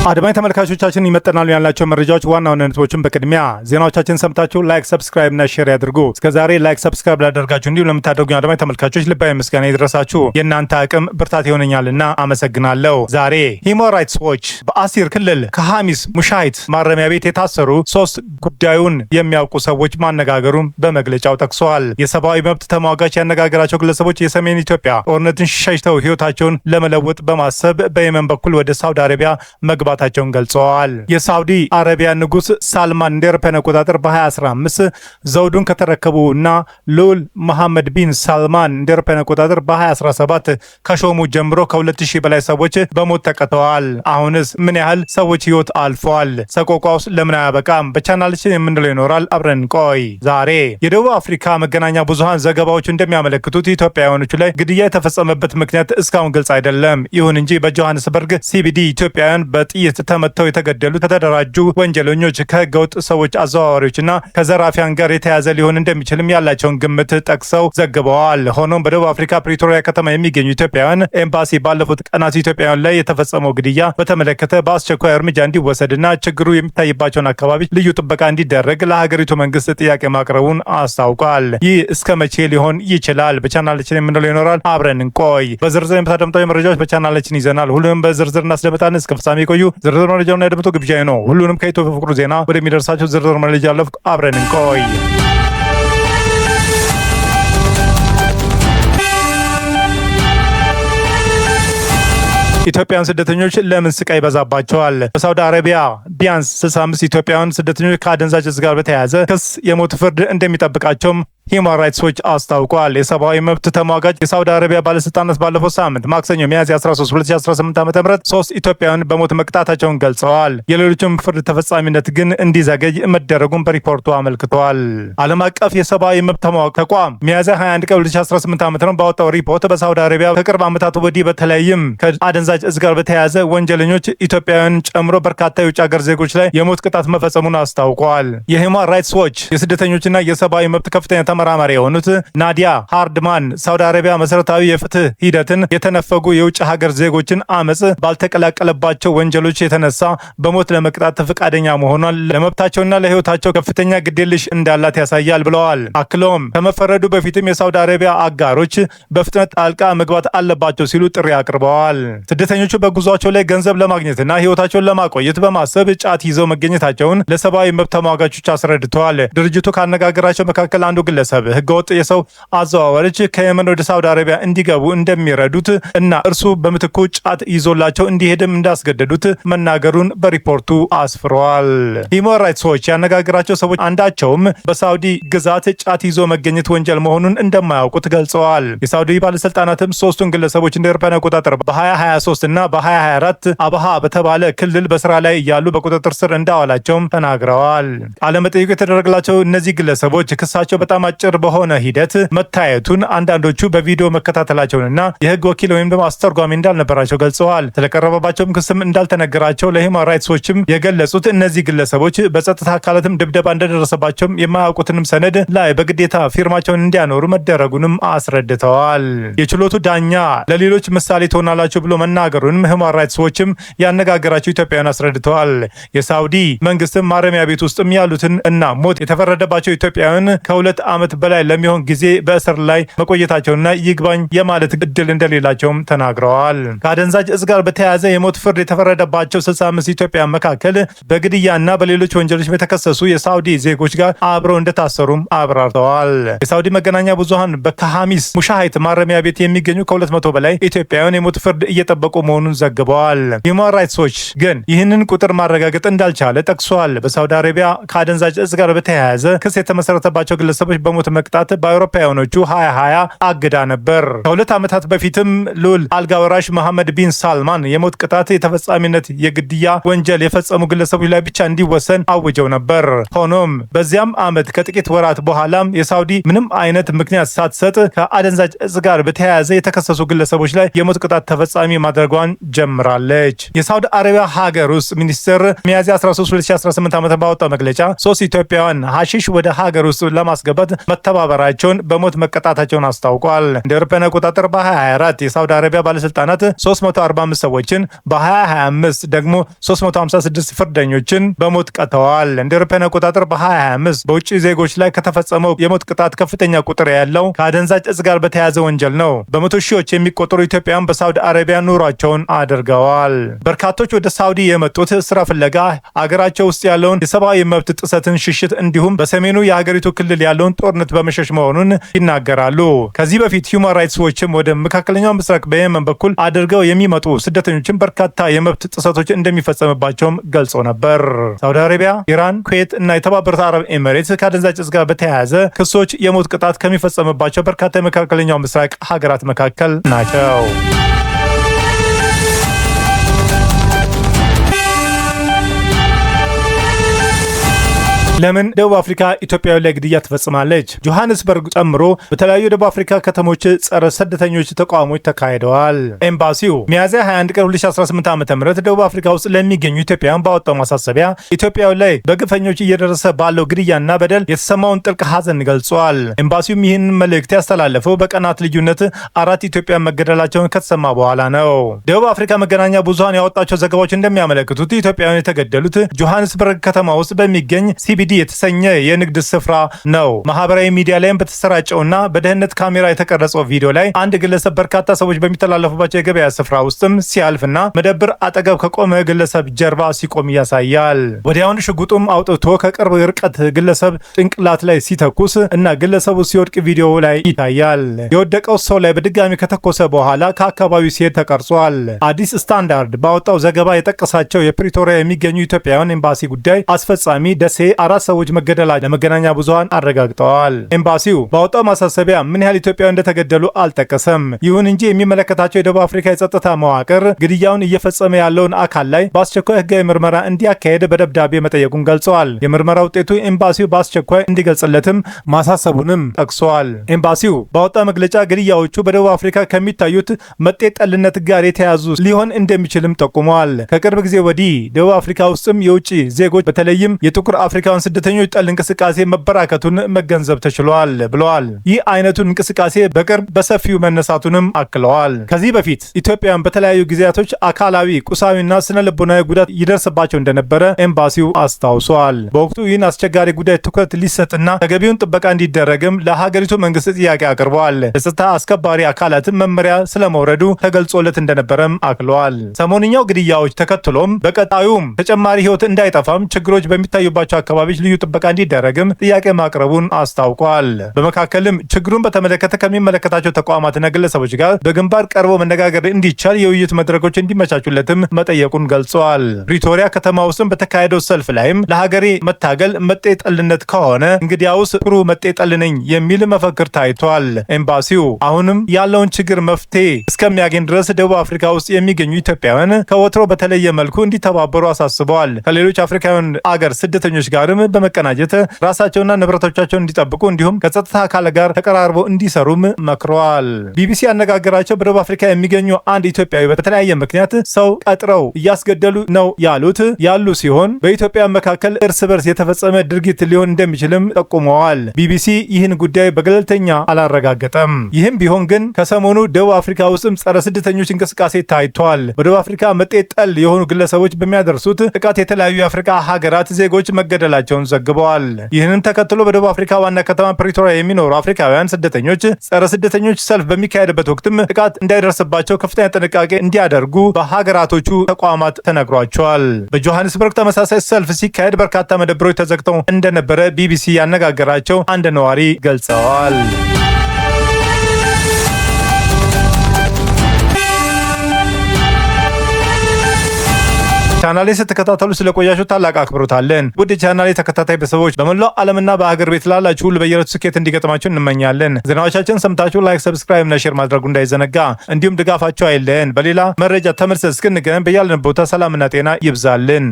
አድማጭ ተመልካቾቻችን ይመጠናሉ ያላቸው መረጃዎች ዋና ዋና ነጥቦችን በቅድሚያ ዜናዎቻችን ሰምታችሁ ላይክ፣ ሰብስክራይብ እና ሼር ያድርጉ። እስከዛሬ ላይክ፣ ሰብስክራይብ ላደርጋችሁ እንዲሁም ለምታደርጉ አድማጭ ተመልካቾች ልባዊ ምስጋና ይድረሳችሁ። የእናንተ አቅም ብርታት ይሆነኛልና አመሰግናለሁ። ዛሬ ሂውማን ራይትስ ዎች በአሲር ክልል ከሐሚስ ሙሻይት ማረሚያ ቤት የታሰሩ 3 ጉዳዩን የሚያውቁ ሰዎች ማነጋገሩን በመግለጫው ጠቅሰዋል። የሰብአዊ መብት ተሟጋች ያነጋገራቸው ግለሰቦች የሰሜን ኢትዮጵያ ጦርነትን ሸሽተው ህይወታቸውን ለመለወጥ በማሰብ በየመን በኩል ወደ ሳውዲ አረቢያ መግባታቸውን ገልጸዋል። የሳውዲ አረቢያ ንጉስ ሳልማን እንደ አውሮፓውያን አቆጣጠር በ2015 ዘውዱን ከተረከቡ እና ልዑል መሐመድ ቢን ሳልማን እንደ አውሮፓውያን አቆጣጠር በ2017 ከሾሙ ጀምሮ ከ2000 በላይ ሰዎች በሞት ተቀጥተዋል። አሁንስ ምን ያህል ሰዎች ህይወት አልፏል? ሰቆቃውስ ለምን አያበቃም? በቻናላችን የምንለው ይኖራል። አብረን ቆይ። ዛሬ የደቡብ አፍሪካ መገናኛ ብዙሃን ዘገባዎች እንደሚያመለክቱት ኢትዮጵያውያኖቹ ላይ ግድያ የተፈጸመበት ምክንያት እስካሁን ግልጽ አይደለም። ይሁን እንጂ በጆሃንስበርግ ሲቢዲ ኢትዮጵያውያን በጥይት ተመተው የተገደሉ ከተደራጁ ወንጀለኞች ከህገወጥ ሰዎች አዘዋዋሪዎችና ከዘራፊያን ጋር የተያዘ ሊሆን እንደሚችልም ያላቸውን ግምት ጠቅሰው ዘግበዋል። ሆኖም በደቡብ አፍሪካ ፕሪቶሪያ ከተማ የሚገኙ ኢትዮጵያውያን ኤምባሲ ባለፉት ቀናት ኢትዮጵያውያን ላይ የተፈጸመው ግድያ በተመለከተ በአስቸኳይ እርምጃ እንዲወሰድና ችግሩ የሚታይባቸውን አካባቢዎች ልዩ ጥበቃ እንዲደረግ ለሀገሪቱ መንግስት ጥያቄ ማቅረቡን አስታውቋል። ይህ እስከ መቼ ሊሆን ይችላል? በቻናላችን የምንለው ይኖራል። አብረን እንቆይ። በዝርዝር የምታደምጠው መረጃዎች በቻናላችን ይዘናል። ሁሉንም በዝርዝር እናስደምጣለን። እስከ ፍጻሜ ቆዩ። ዝርዝር መረጃውን ያደምጡ ግብዣዬ ነው። ሁሉንም ከኢትዮ ፍቅሩ ዜና ወደሚደርሳቸው ዝርዝር መረጃ አለፍኩ። አብረን እንቆይ። ኢትዮጵያውያን ስደተኞች ለምን ስቃይ ይበዛባቸዋል? በሳውዲ አረቢያ ቢያንስ 65 ኢትዮጵያውያን ስደተኞች ከአደንዛዥ ዕፅ ጋር በተያያዘ ክስ የሞት ፍርድ እንደሚጠብቃቸውም ሂውማን ራይትስ ዎች አስታውቋል። የሰብአዊ መብት ተሟጋች የሳውዲ አረቢያ ባለስልጣናት ባለፈው ሳምንት ማክሰኞ ሚያዝያ 13 2018 ዓ.ም 3 ኢትዮጵያውያን በሞት መቅጣታቸውን ገልጸዋል። የሌሎችም ፍርድ ተፈጻሚነት ግን እንዲዘገይ መደረጉን በሪፖርቱ አመልክቷል። ዓለም አቀፍ የሰብአዊ መብት ተቋም ሚያዝያ 21 ቀን 2018 ዓ.ም ባወጣው ሪፖርት በሳውዲ አረቢያ ከቅርብ ዓመታት ወዲህ በተለይም ከአደንዛዥ ዕፅ ጋር በተያያዘ ወንጀለኞች ኢትዮጵያውያን ጨምሮ በርካታ የውጭ ሀገር ዜጎች ላይ የሞት ቅጣት መፈጸሙን አስታውቋል። የሂውማን ራይትስ ዎች የስደተኞችና የሰብአዊ መብት ከፍተኛ ተመራማሪ የሆኑት ናዲያ ሃርድማን ሳውዲ አረቢያ መሰረታዊ የፍትህ ሂደትን የተነፈጉ የውጭ ሀገር ዜጎችን አመጽ ባልተቀላቀለባቸው ወንጀሎች የተነሳ በሞት ለመቅጣት ፈቃደኛ መሆኗን ለመብታቸውና ለህይወታቸው ከፍተኛ ግዴለሽ እንዳላት ያሳያል ብለዋል። አክለውም ከመፈረዱ በፊትም የሳውዲ አረቢያ አጋሮች በፍጥነት ጣልቃ መግባት አለባቸው ሲሉ ጥሪ አቅርበዋል። ስደተኞቹ በጉዟቸው ላይ ገንዘብ ለማግኘትና ህይወታቸውን ለማቆየት በማሰብ ጫት ይዘው መገኘታቸውን ለሰብአዊ መብት ተሟጋቾች አስረድተዋል። ድርጅቱ ካነጋገራቸው መካከል አንዱ ግለሰብ ህገወጥ የሰው አዘዋዋሪዎች ከየመን ወደ ሳውዲ አረቢያ እንዲገቡ እንደሚረዱት እና እርሱ በምትኩ ጫት ይዞላቸው እንዲሄድም እንዳስገደዱት መናገሩን በሪፖርቱ አስፍሯል። ሂውማን ራይትስ ዎች ያነጋገራቸው ሰዎች አንዳቸውም በሳውዲ ግዛት ጫት ይዞ መገኘት ወንጀል መሆኑን እንደማያውቁት ገልጸዋል። የሳውዲ ባለስልጣናትም 3ቱን ግለሰቦች እንደ አውሮፓውያን አቆጣጠር በ2023 እና በ2024 አብሃ በተባለ ክልል በስራ ላይ እያሉ በቁጥጥር ስር እንዳዋላቸውም ተናግረዋል። ቃለመጠይቁ የተደረገላቸው እነዚህ ግለሰቦች ክሳቸው በጣም አጭር በሆነ ሂደት መታየቱን አንዳንዶቹ በቪዲዮ መከታተላቸውንና የህግ ወኪል ወይም ደግሞ አስተርጓሚ እንዳልነበራቸው ገልጸዋል። ስለቀረበባቸውም ክስም እንዳልተነገራቸው ለሂውማን ራይትስ ዎችም የገለጹት እነዚህ ግለሰቦች በጸጥታ አካላትም ድብደባ እንደደረሰባቸውም የማያውቁትንም ሰነድ ላይ በግዴታ ፊርማቸውን እንዲያኖሩ መደረጉንም አስረድተዋል። የችሎቱ ዳኛ ለሌሎች ምሳሌ ትሆናላችሁ ብሎ መናገሩንም ሂውማን ራይትስ ዎችም ያነጋገራቸው ኢትዮጵያውያን አስረድተዋል። የሳውዲ መንግስትም ማረሚያ ቤት ውስጥም ያሉትን እና ሞት የተፈረደባቸው ኢትዮጵያውያን ከ2 ዓመት በላይ ለሚሆን ጊዜ በእስር ላይ መቆየታቸውና ይግባኝ የማለት እድል እንደሌላቸውም ተናግረዋል። ከአደንዛዥ ዕፅ ጋር በተያያዘ የሞት ፍርድ የተፈረደባቸው 65 ኢትዮጵያውያን መካከል በግድያና በሌሎች ወንጀሎች የተከሰሱ የሳውዲ ዜጎች ጋር አብረው እንደታሰሩም አብራርተዋል። የሳውዲ መገናኛ ብዙሃን በከሐሚስ ሙሻይት ማረሚያ ቤት የሚገኙ ከ200 በላይ ኢትዮጵያውያን የሞት ፍርድ እየጠበቁ መሆኑን ዘግበዋል። ሂውማን ራይትስ ዎች ግን ይህንን ቁጥር ማረጋገጥ እንዳልቻለ ጠቅሷል። በሳውዲ አረቢያ ከአደንዛዥ ዕፅ ጋር በተያያዘ ክስ የተመሰረተባቸው ግለሰቦች በሞት መቅጣት በአውሮፓውያኖቹ 2020 አግዳ ነበር። ከ2 ዓመታት በፊትም ልዑል አልጋ ወራሽ መሐመድ ቢን ሳልማን የሞት ቅጣት የተፈጻሚነት የግድያ ወንጀል የፈጸሙ ግለሰቦች ላይ ብቻ እንዲወሰን አውጀው ነበር። ሆኖም በዚያም ዓመት ከጥቂት ወራት በኋላም የሳውዲ ምንም አይነት ምክንያት ሳትሰጥ ከአደንዛዥ ዕፅ ጋር በተያያዘ የተከሰሱ ግለሰቦች ላይ የሞት ቅጣት ተፈጻሚ ማድረጓን ጀምራለች። የሳውዲ አረቢያ ሀገር ውስጥ ሚኒስትር ሚያዝያ 13 2018 ዓ.ም ባወጣው መግለጫ 3 ኢትዮጵያውያን ሐሺሽ ወደ ሀገር ውስጥ ለማስገባት መተባበራቸውን በሞት መቀጣታቸውን አስታውቋል። እንደ አውሮፓውያን አቆጣጠር በ2024 የሳውዲ አረቢያ ባለስልጣናት 345 ሰዎችን በ2025 ደግሞ 356 ፍርደኞችን በሞት ቀጥተዋል። እንደ አውሮፓውያን አቆጣጠር በ2025 በውጭ ዜጎች ላይ ከተፈጸመው የሞት ቅጣት ከፍተኛ ቁጥር ያለው ከአደንዛዥ እጽ ጋር በተያያዘ ወንጀል ነው። በመቶ ሺዎች የሚቆጠሩ ኢትዮጵያውያን በሳውዲ አረቢያ ኑሯቸውን አድርገዋል። በርካቶች ወደ ሳውዲ የመጡት ስራ ፍለጋ አገራቸው ውስጥ ያለውን የሰብአዊ መብት ጥሰትን ሽሽት እንዲሁም በሰሜኑ የሀገሪቱ ክልል ያለውን ጦርነት በመሸሽ መሆኑን ይናገራሉ። ከዚህ በፊት ሁማን ራይትስ ዎችም ወደ መካከለኛው ምስራቅ በየመን በኩል አድርገው የሚመጡ ስደተኞችን በርካታ የመብት ጥሰቶች እንደሚፈጸምባቸውም ገልጾ ነበር። ሳውዲ አረቢያ፣ ኢራን፣ ኩዌት እና የተባበሩት አረብ ኤሚሬትስ ከአደንዛዥ እጽ ጋር በተያያዘ ክሶች የሞት ቅጣት ከሚፈጸምባቸው በርካታ የመካከለኛው ምስራቅ ሀገራት መካከል ናቸው። ለምን ደቡብ አፍሪካ ኢትዮጵያዊ ላይ ግድያ ትፈጽማለች? ጆሃንስበርግ ጨምሮ በተለያዩ ደቡብ አፍሪካ ከተሞች ጸረ ስደተኞች ተቃውሞች ተካሂደዋል። ኤምባሲው ሚያዝያ 21 ቀን 2018 ዓ.ም ደቡብ አፍሪካ ውስጥ ለሚገኙ ኢትዮጵያውያን ባወጣው ማሳሰቢያ ኢትዮጵያዊ ላይ በግፈኞች እየደረሰ ባለው ግድያና በደል የተሰማውን ጥልቅ ሐዘን ገልጿል። ኤምባሲውም ይህን መልእክት ያስተላለፈው በቀናት ልዩነት 4 ኢትዮጵያውያን መገደላቸውን ከተሰማ በኋላ ነው። ደቡብ አፍሪካ መገናኛ ብዙሃን ያወጣቸው ዘገባዎች እንደሚያመለክቱት ኢትዮጵያውያን የተገደሉት ጆሃንስበርግ ከተማ ውስጥ በሚገኝ ሲቢዲ የተሰኘ የንግድ ስፍራ ነው። ማህበራዊ ሚዲያ ላይም በተሰራጨውና በደህንነት ካሜራ የተቀረጸው ቪዲዮ ላይ አንድ ግለሰብ በርካታ ሰዎች በሚተላለፉባቸው የገበያ ስፍራ ውስጥም ሲያልፍና መደብር አጠገብ ከቆመ ግለሰብ ጀርባ ሲቆም ያሳያል። ወዲያውኑ ሽጉጡም አውጥቶ ከቅርብ ርቀት ግለሰብ ጭንቅላት ላይ ሲተኩስ እና ግለሰቡ ሲወድቅ ቪዲዮ ላይ ይታያል። የወደቀው ሰው ላይ በድጋሚ ከተኮሰ በኋላ ከአካባቢው ሲሄድ ተቀርጿል። አዲስ ስታንዳርድ ባወጣው ዘገባ የጠቀሳቸው የፕሪቶሪያ የሚገኙ ኢትዮጵያውያን ኤምባሲ ጉዳይ አስፈጻሚ ደሴ 4 ሰዎች መገደላቸው ለመገናኛ ብዙሃን አረጋግጠዋል። ኤምባሲው ባወጣው ማሳሰቢያ ምን ያህል ኢትዮጵያውያን እንደተገደሉ አልጠቀሰም። ይሁን እንጂ የሚመለከታቸው የደቡብ አፍሪካ የጸጥታ መዋቅር ግድያውን እየፈጸመ ያለውን አካል ላይ በአስቸኳይ ሕጋዊ ምርመራ እንዲያካሄድ በደብዳቤ መጠየቁን ገልጸዋል። የምርመራ ውጤቱ ኤምባሲው በአስቸኳይ እንዲገልጽለትም ማሳሰቡንም ጠቅሷል። ኤምባሲው ባወጣው መግለጫ ግድያዎቹ በደቡብ አፍሪካ ከሚታዩት መጤጠልነት ጋር የተያዙ ሊሆን እንደሚችልም ጠቁመዋል። ከቅርብ ጊዜ ወዲህ ደቡብ አፍሪካ ውስጥም የውጭ ዜጎች በተለይም የጥቁር አፍሪካውያን ስደተኞች ጠል እንቅስቃሴ መበራከቱን መገንዘብ ተችሏል ብለዋል። ይህ አይነቱን እንቅስቃሴ በቅርብ በሰፊው መነሳቱንም አክለዋል። ከዚህ በፊት ኢትዮጵያውያን በተለያዩ ጊዜያቶች አካላዊ፣ ቁሳዊና ስነ ልቦናዊ ጉዳት ይደርስባቸው እንደነበረ ኤምባሲው አስታውሷል። በወቅቱ ይህን አስቸጋሪ ጉዳይ ትኩረት ሊሰጥና ተገቢውን ጥበቃ እንዲደረግም ለሀገሪቱ መንግስት ጥያቄ አቅርበዋል። የጸጥታ አስከባሪ አካላትን መመሪያ ስለመውረዱ ተገልጾለት እንደነበረም አክለዋል። ሰሞንኛው ግድያዎች ተከትሎም በቀጣዩም ተጨማሪ ህይወት እንዳይጠፋም ችግሮች በሚታዩባቸው አካባቢዎች ልዩ ጥበቃ እንዲደረግም ጥያቄ ማቅረቡን አስታውቋል። በመካከልም ችግሩን በተመለከተ ከሚመለከታቸው ተቋማትና ግለሰቦች ጋር በግንባር ቀርቦ መነጋገር እንዲቻል የውይይት መድረኮች እንዲመቻቹለትም መጠየቁን ገልጿል። ፕሪቶሪያ ከተማ ውስጥም በተካሄደው ሰልፍ ላይም ለሀገሬ መታገል መጤጠልነት ከሆነ እንግዲያውስ ጥሩ መጤጠል ነኝ የሚል መፈክር ታይቷል። ኤምባሲው አሁንም ያለውን ችግር መፍትሄ እስከሚያገኝ ድረስ ደቡብ አፍሪካ ውስጥ የሚገኙ ኢትዮጵያውያን ከወትሮ በተለየ መልኩ እንዲተባበሩ አሳስበዋል። ከሌሎች አፍሪካውያን አገር ስደተኞች ጋርም በመቀናጀት ራሳቸውና ንብረቶቻቸውን እንዲጠብቁ እንዲሁም ከጸጥታ አካል ጋር ተቀራርበው እንዲሰሩም መክረዋል። ቢቢሲ ያነጋገራቸው በደቡብ አፍሪካ የሚገኙ አንድ ኢትዮጵያዊ በተለያየ ምክንያት ሰው ቀጥረው እያስገደሉ ነው ያሉ ሲሆን በኢትዮጵያ መካከል እርስ በርስ የተፈጸመ ድርጊት ሊሆን እንደሚችልም ጠቁመዋል። ቢቢሲ ይህን ጉዳይ በገለልተኛ አላረጋገጠም። ይህም ቢሆን ግን ከሰሞኑ ደቡብ አፍሪካ ውስጥም ጸረ ስደተኞች እንቅስቃሴ ታይቷል። በደቡብ አፍሪካ መጤጠል የሆኑ ግለሰቦች በሚያደርሱት ጥቃት የተለያዩ የአፍሪካ ሀገራት ዜጎች መገደላቸውን ዘግበዋል። ይህንን ተከትሎ በደቡብ አፍሪካ ዋና ከተማ ፕሪቶሪያ የሚኖሩ አፍሪካውያን ስደተኞች ጸረ ስደተኞች ሰልፍ በሚካሄድበት ወቅትም ጥቃት እንዳይደርስባቸው ከፍተኛ ጥንቃቄ እንዲያደርጉ በሀገራቶቹ ተቋማት ተነግሯቸዋል። በጆሃንስበርግ ተመሳሳይ ሰልፍ ሲካሄድ በርካታ መደብሮች ተዘግተው እንደነበረ ቢቢሲ ያነጋገራቸው አንድ ነዋሪ ገልጸዋል። ቻናሌ ስትከታተሉ ስለቆያችሁ ታላቅ አክብሮት አለን። ውድ ቻናሌ ተከታታይ ቤተሰቦች በመላው ዓለምና በሀገር ቤት ላላችሁ ሁሉ በየዕለቱ ስኬት እንዲገጥማችሁ እንመኛለን። ዜናዎቻችን ሰምታችሁ ላይክ፣ ሰብስክራይብ እና ሼር ማድረጉ እንዳይዘነጋ፣ እንዲሁም ድጋፋችሁ አይለየን። በሌላ መረጃ ተመልሰን እስክንገናኝ በያለንበት ቦታ ሰላምና ጤና ይብዛልን።